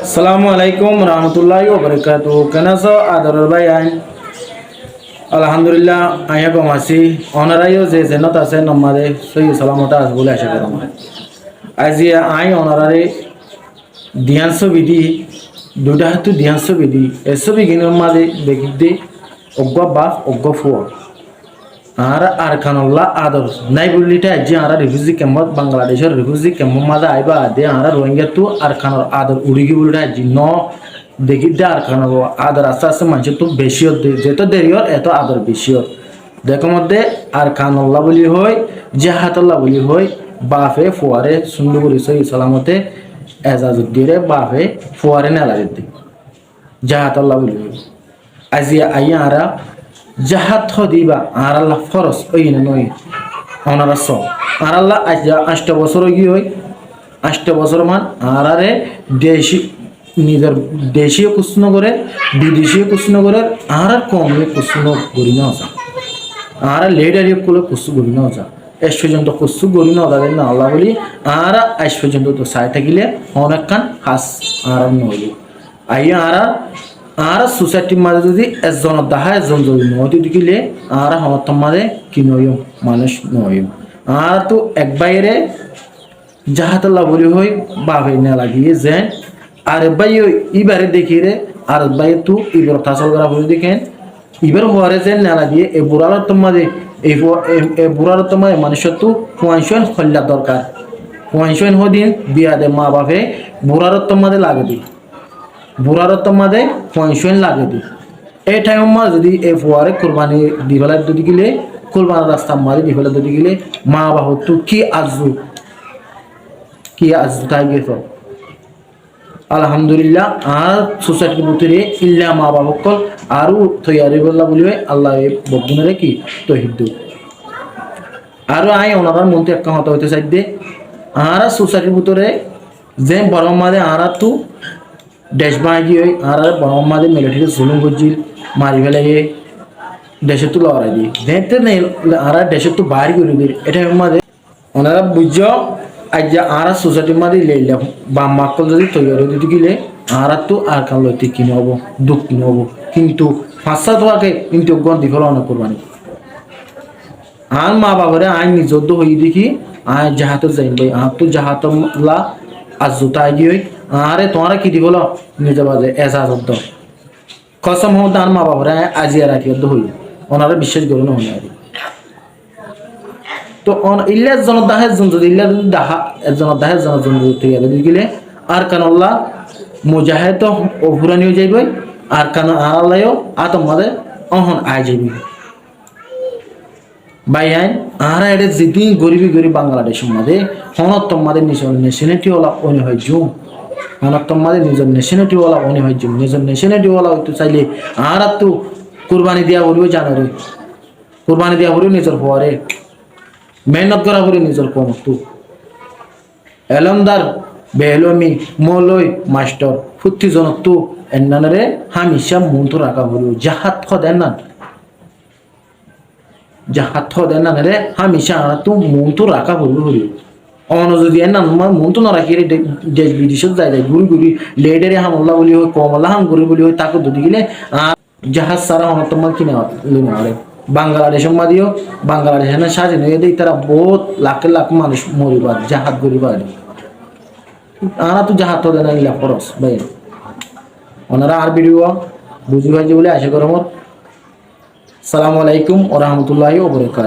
আসসালামু আলাইকুম রহমতুল্লাহি ওয়া বারাকাতুহু। কেন আছো আদরের ভাই? আইন আলহামদুলিল্লাহ আইয়া কম আছি। অনারাইও যে জেনত আছে নমাদে সই সালামত আছে বলে আশা করম। আজি আই অনারারে দিয়ান ছবি দি দুটা হাতু দিয়ান ছবি দি এ ছবি গিনের মাঝে দেখি দে অজ্ঞ বাপ অজ্ঞ ফুয়া আর কানুল্লাহ আদর নাই বললিটা যে আরা রিফিউজি ক্যাম্পত বাংলাদেশের রিফিউজি ক্যাম্প মাঝে আইবা দে আরা রোহিঙ্গা তু আর কানুর আদর উড়িগি বললিটা জি ন দেখি দে আর কানুর আদর আস্তে আস্তে মানুষ তো বেশি হতে যেত দেরি হর এত আদর বেশি হর দেখো মধ্যে আর কানুল্লাহ বলি হয় জাহাতুল্লাহ বলি হয় বাফে ফুয়ারে সুন্দর করি সই সালামতে এজাজুদ্দিরে বাফে ফুয়ারে নেলাগে দি জাহাতুল্লাহ বলি হয় আজি আইয়া আরা জাহাত দিবা আর আল্লাহ ফরস ওই না নয় ওনারা সব আর আল্লাহ আজ 8 বছর কি হয় 8 বছর মান আরে দেশি নিজের দেশীয় কুষ্ণ করে বিদেশীয় কুষ্ণ করে আর কম কুষ্ণ করি না আসা আর লেডারি কুলে কুসু করি না আসা এস পর্যন্ত কুসু করি না দাদা না আল্লাহ বলি আর আজ পর্যন্ত তো সাই থাকিলে অনেক কান হাস আর নইলি আইয়া আর সোসাইটির মাঝে যদি একজন দেখা একজন যদি নদী দেখিলে আর সমর্থন মাঝে কি নয় মানুষ নয় আর তো এক বাইরে জাহাতাল্লাহ বলি হই বাপে না লাগিয়ে যে আর ভাই ইবারে দেখি রে আর ভাই তো ইবার তাসল করা বলি দেখেন ইবার হওয়ারে যে না লাগিয়ে এই বুড়ার মাঝে এই বুড়ার মাঝে মানুষের তো পয়সন হল্লা দরকার পয়সন হদিন বিয়া দে মা বাপে বুড়ার মাঝে লাগে দি বুড়ারত মাঝে পয়সন লাগে দি এই টাইম মাঝে যদি এই ফুয়ারে কোরবানি দিবেলার যদি গেলে কোরবানির রাস্তা মাঝে দিবেলার যদি গেলে মা বাবা তো কি আজু তাই গেছ আলহামদুলিল্লাহ আর সোসাইটির ভিতরে ইল্লা মা বাবা কল আরও তৈয়ারি বললা বলিবে আল্লাহ বগুনের কি তহিদ আরও আই ওনার মন্ত্রী একটা হতে হইতে চাই দে আর সোসাইটির ভিতরে যে বড় মাঝে আর তো দেশ বাঁধি হই আর বড় মাঝে মিলিটারি জুলুম করছিল মারি ফেলে দেশে তো লড়াই দিই দেখতে নেই আর দেশে তো বাইরে করে দিই এটা মাঝে ওনারা বুঝছ আজ আর সোসাইটির মাঝে লেলাম বাম মাকল যদি তৈরি দিতে গেলে আর তো আর কাল লইতে কিনে হবো দুঃখ কিনে হবো কিন্তু 5-7 টাকাকে কিন্তু গণ দি ফেলো অনেক কোরবানি আর মা বাবারে আইন নিজদ্দ হয়ে দেখি আয় জাহাতে যাই ভাই আর তো জাহাতলা আর জোতাই দিয়ে আরে তোমারা কি দি বলো নিজে বাজে এজাজত কসম হোক তার মা বাবারা আজিয়া রাখি হই ওনারা বিশ্বাস করো না ওনারা তো ইল্লা জন দাহে জন যদি ইল্লা দাহা একজন দাহে জন জন তৈরি দিয়ে গেলে আর কানুল্লাহ মুজাহিদ ও ফুরানি হয়ে যাইবে আর কান আল্লাহও আতমাদে অহন আই যাইবে ভাই আইন আর এটা যেদিন গরিব বাংলাদেশের মাঝে হনত্তম মাদের নিজের নেশনেটি ওলা অনি হয় জুম হনত্তম মাদের নিজের নেশনেটি ওলা অনি হয় জুম নিজের নেশনেটি ওলা হইতে চাইলে আর তো কুরবানি দিয়া বলবো জানারে কুরবানি দিয়া বলবো নিজের হওয়ারে মেহনত করা বলি নিজের কম তো এলমদার বেহলমি মলই মাস্টার ফুটি জন তো এনারে হামিশা মন্ত্র রাখা বলবো জাহাত খদেন না জাহাত দেন না রে হামিশা তো মন তো রাখা বলবো হরি অন যদি না মন তো না রাখি দেশ বিদেশত যাই ঘুরি লেডারে হামল্লা বলি হয় কমলা হাম ঘুরি বলি হয় তাকে যদি গেলে জাহাজ সারা হন তোমার কিনে আরে বাংলাদেশের মাদিও বাংলাদেশের স্বাধীন হয়ে দেয় তারা বহুত লাখ মানুষ মরিবা জাহাজ গরিবা আনা তো জাহাত দেন না খরচ ভাই ওনারা আর ভিডিও বুঝি ভাই বলে আশা করো সালামু আলাইকুম ওয়া রাহমাতুল্লাহি ওয়া বারাকাতুহু।